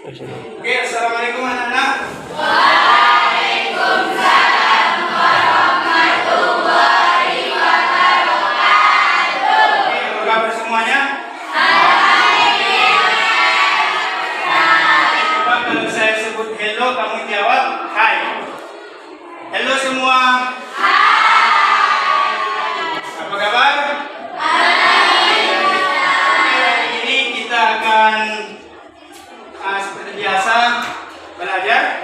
Oke, assalamualaikum anak-anak. Waalaikumsalam warahmatullahi wabarakatuh. Oke, apa kabar semuanya? Coba kalau saya sebut hello, kamu jawab hai. Hello semua. Apa kabar? Hari ini kita akan seperti biasa belajar.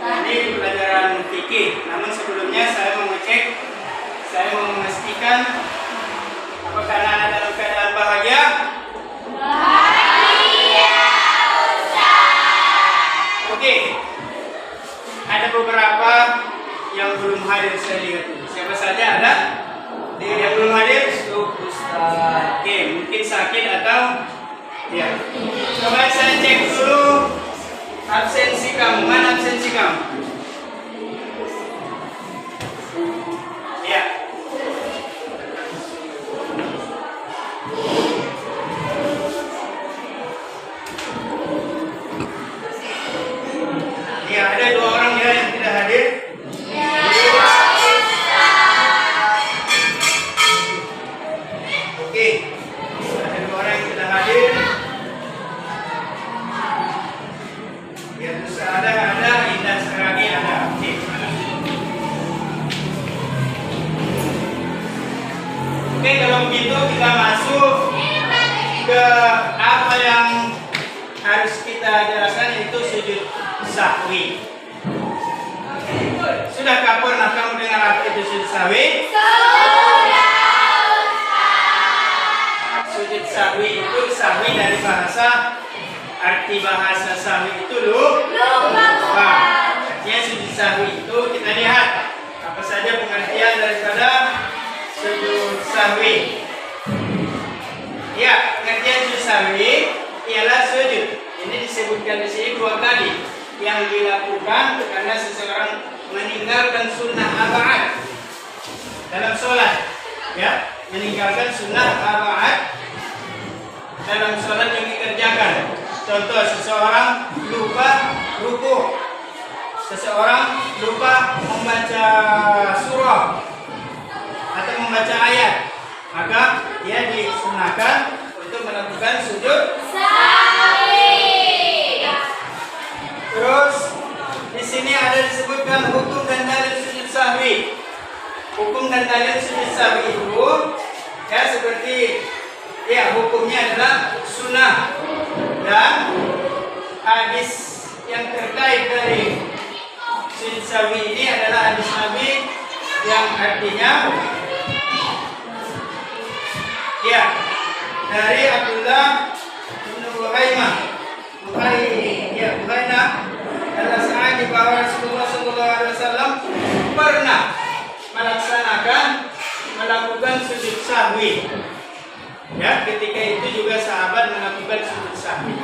Ini pelajaran fikih. Namun sebelumnya saya mau memastikan apakah anak-anak dalam keadaan bahagia? Oke. Ada beberapa yang belum hadir, saya lihat. Siapa saja ada? Yang belum hadir? Ustaz. Oke, mungkin sakit atau ya. Coba saya cek dulu absensi kamu. Mana absensi kamu? Ya. Ya, ada 2 orang ya yang tidak hadir. Oke. Ada 2 orang yang tidak hadir. Ya, terus ada Indah Saragi ada. Oke. Oke, kalau begitu kita masuk ke apa yang harus kita jelaskan, yaitu sujud sahwi. Sudahkah pernah kamu dengar apa itu sujud sahwi? Sujud sahwi itu sahwi dari bahasa, arti bahasa sahwi itu lupa. Artinya sujud sahwi itu kita lihat apa saja pengertian daripada sujud sahwi. Ya, pengertian sujud sahwi ialah sujud. Ini disebutkan di sini 2 kali yang dilakukan karena seseorang meninggalkan sunnah arba'at dalam sholat. Ya, meninggalkan sunnah arba'at dalam sholat yang dikerjakan. Contoh, seseorang lupa ruku, seseorang lupa membaca surah atau membaca ayat, maka dia disunahkan untuk melakukan sujud sahwi. Terus di sini ada disebutkan hukum dan dalil sujud sahwi. Hukum dan dalil sujud sahwi itu ya seperti ya, hukumnya adalah sunnah, dan hadis yang terkait dari sujud sahwi ini adalah hadis Nabi yang artinya ya, dari Abdullah bin Buhainah adalah sahabat bahwa Rasulullah SAW pernah melakukan sujud sahwi. Ya, ketika itu juga sahabat melakukan sujud sahwi.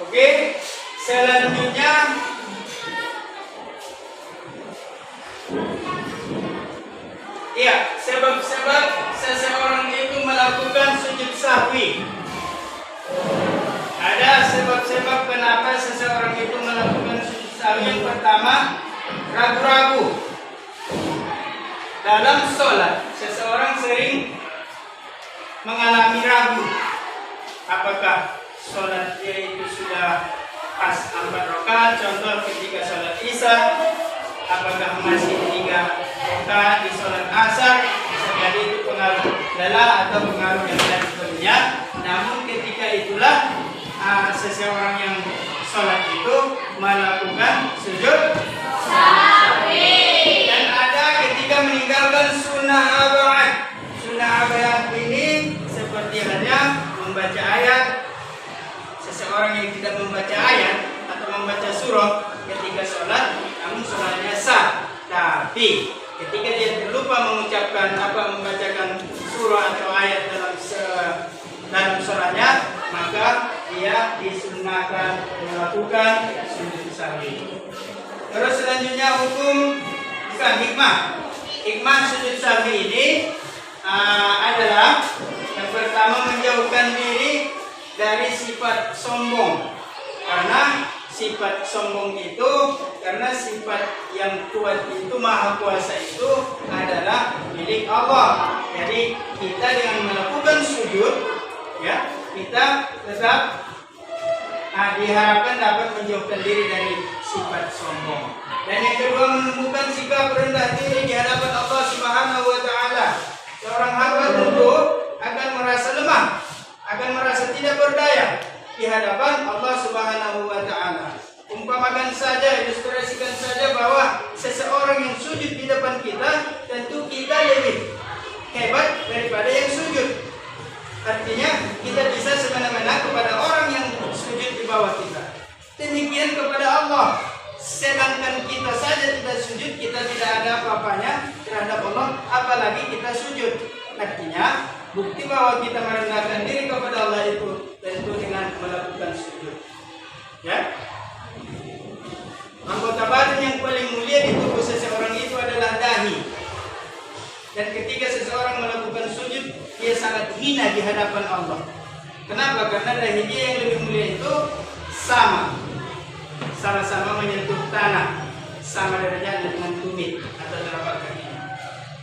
Oke, selanjutnya ya, sebab-sebab seseorang itu melakukan sujud sahwi. Ada sebab-sebab kenapa seseorang itu melakukan sujud sahwi. Yang pertama, ragu-ragu. Dalam sholat, seseorang sering mengalami ragu. Apakah sholat dia itu sudah pas 4 rakaat? Contoh ketika sholat Isya, apakah masih 3 rakaat di sholat Asar? Bisa jadi itu pengaruh lelah atau pengaruh yang lain sebagainya. Namun ketika itulah seseorang yang sholat itu melakukan sujud sahwi. Dan ada ketika meninggalkan sunnah arba'at. Sunnah arba'at ini seperti halnya membaca ayat. Seseorang yang tidak membaca ayat atau membaca surah ketika sholat, namun sholatnya sah. Tapi ketika dia terlupa mengucapkan membacakan surah atau ayat dalam sholatnya, maka dia disunahkan melakukan sujud sahwi. Terus selanjutnya hikmah sujud sahwi ini adalah yang pertama menjauhkan diri dari sikap sifat sombong. Karena sifat sombong itu, karena sifat yang kuat itu, maha kuasa itu adalah milik Allah. Jadi kita dengan melakukan sujud, ya, kita tetap diharapkan dapat menjauhkan diri dari sifat sombong. Dan yang kedua, menumbuhkan sikap rendah diri di hadapan Allah Subhanahu wa taala. Seorang hamba tentu akan merasa lemah, akan merasa tidak berdaya di hadapan Allah Subhanahu wa taala. Umpamakan saja, ilustrasikan saja bahwa seseorang yang sujud di depan kita, tentu kita lebih hebat daripada yang sujud. Artinya kita bisa semena-mena kepada orang yang sujud di bawah kita. Demikian kepada Allah. Sedangkan kita saja tidak sujud, kita tidak ada apa-apanya terhadap Allah, apalagi kita sujud. Artinya bukti bahwa kita merendahkan diri kepada Allah itu tentu dengan melakukan sujud. Ya. Anggota badan yang paling mulia di tubuh seseorang itu adalah dahi. Dan ketika seseorang melakukan sujud, dia sangat hina di hadapan Allah. Kenapa? Karena dahi dia yang lebih mulia itu sama-sama menyentuh tanah, sama derajatnya dengan tumit atau telapak kaki.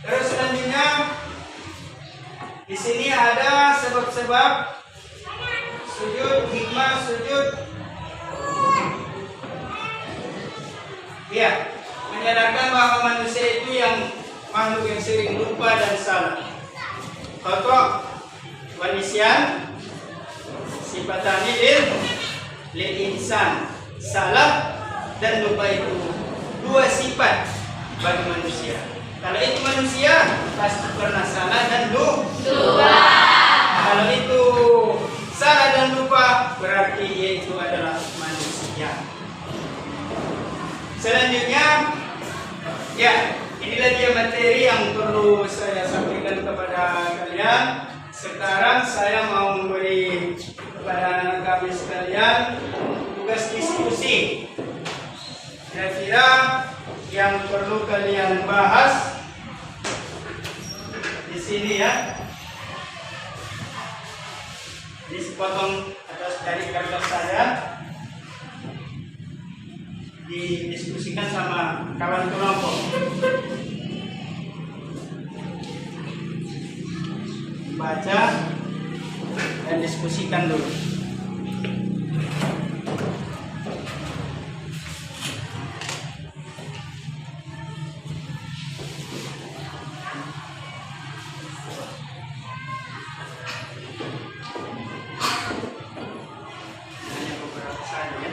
Terus selanjutnya di sini ada sebab-sebab sujud, hikmah sujud. Ya, menyadarkan bahwa manusia itu yang makhluk yang sering lupa dan salah. Khata' wa nisyan sifatani lil insan. Salah dan lupa itu dua sifat bagi manusia. Kalau itu manusia pasti pernah salah dan lupa. Kalau itu salah dan lupa berarti dia itu adalah manusia. Selanjutnya, ya, inilah dia materi yang perlu saya sampaikan kepada kalian. Sekarang saya mau memberi kepada anak kami sekalian tugas diskusi. Kira-kira yang perlu kalian bahas di sini, ya. Ini sepotong atas dari kertas saya, didiskusikan sama kawan kelompok. Baca dan diskusikan dulu. Hanya beberapa saja, ya.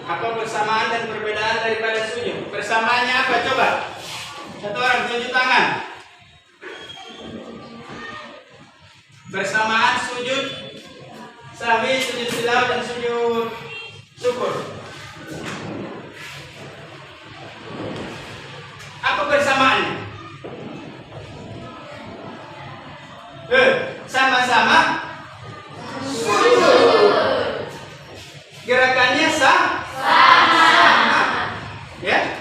Apa persamaan dan perbedaan daripada sujud? Persamaannya apa? Coba satu orang tunjuk tangan. Persamaan sujud sahwi, sujud tilawa dan sujud syukur. Apa persamaannya? Sama-sama sujud. Gerakannya sama. Ya.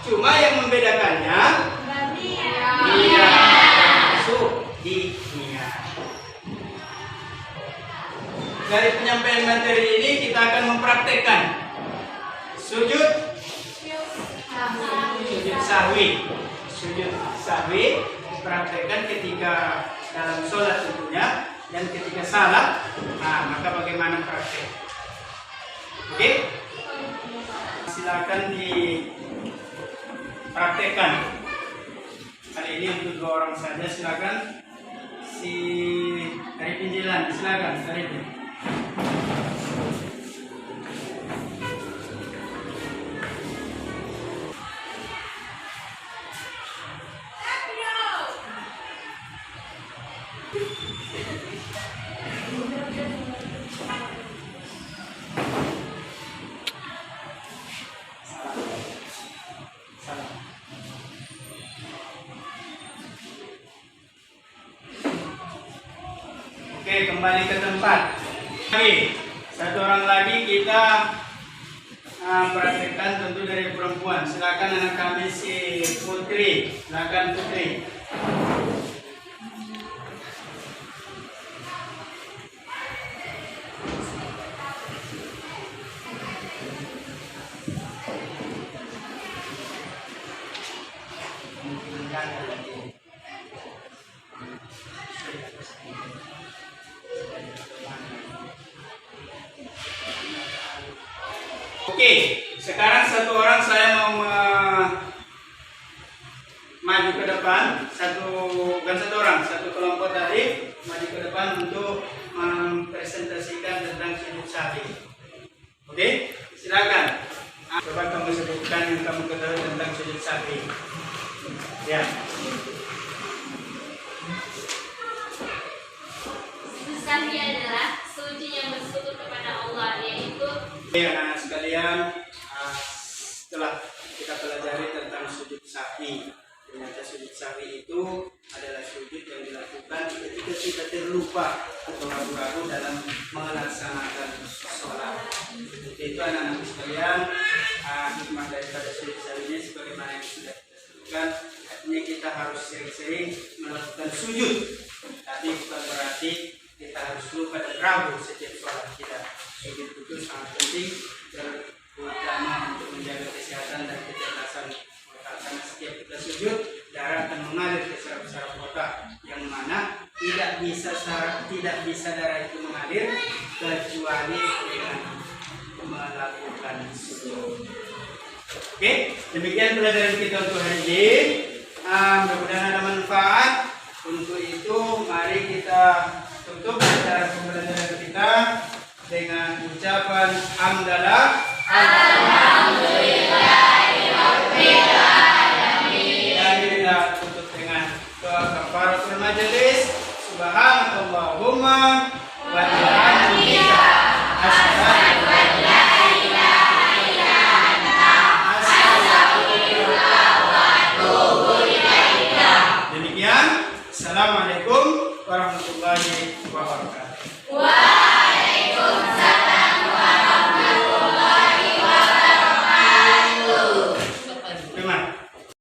Cuma yang membedakannya iya masuk di niat. Dari penyampaian materi ini kita akan mempraktekkan sujud sahwi. Sujud sahwi dipraktekkan ketika dalam sholat tentunya, dan ketika salah, maka bagaimana praktek? Oke? Silakan dipraktekkan. Kali ini untuk 2 orang saja, silakan. Si Arifin Jilan, silakan Arifin. Oke, kembali ke tempat. Oke, 1 orang lagi kita praktekkan tentu dari perempuan. Silakan anak kami si Putri. Silakan Putri. Oke, sekarang satu orang saya mau maju ke depan, satu kelompok tadi maju ke depan untuk mempresentasikan tentang sujud sahwi. Oke, silakan. Coba kamu sebutkan yang kamu ketahui tentang sujud sahwi. Ya. Sujud sahwi adalah sujud yang bersekutu kepada Allah, yaitu Anak-anak sekalian, setelah kita pelajari tentang sujud sahwi, ternyata sujud sahwi itu adalah sujud yang dilakukan ketika kita terlupa atau ragu-ragu dalam melaksanakan sholat. Itu anak-anak sekalian, hikmah daripada sujud sahwi ini sebagaimana yang sudah kita sebutkan, artinya kita harus sering-sering melakukan sujud. Tapi bukan berarti kita harus lupa dan ragu setiap sholat kita. Sujud itu sangat penting, terutama untuk menjaga kesehatan dan kecerdasan otak. Karena setiap kita sujud, darah akan mengalir ke saraf-saraf otak, yang mana tidak bisa darah itu mengalir kecuali dengan melakukan sujud. Oke, demikian pelajaran kita untuk hari ini. Mudah-mudahan ada manfaat. Untuk itu, mari kita tutup acara pembelajaran kita dengan ucapan hamdalah. Dan kita tutup dengan doa kafaratul majelis. Subhanallahumma wa bihamdika asyhadu an la ilaha illa anta astaghfiruka wa atubu ilaika. Demikian, assalamualaikum warahmatullahi wabarakatuh. Waalaikumsalam.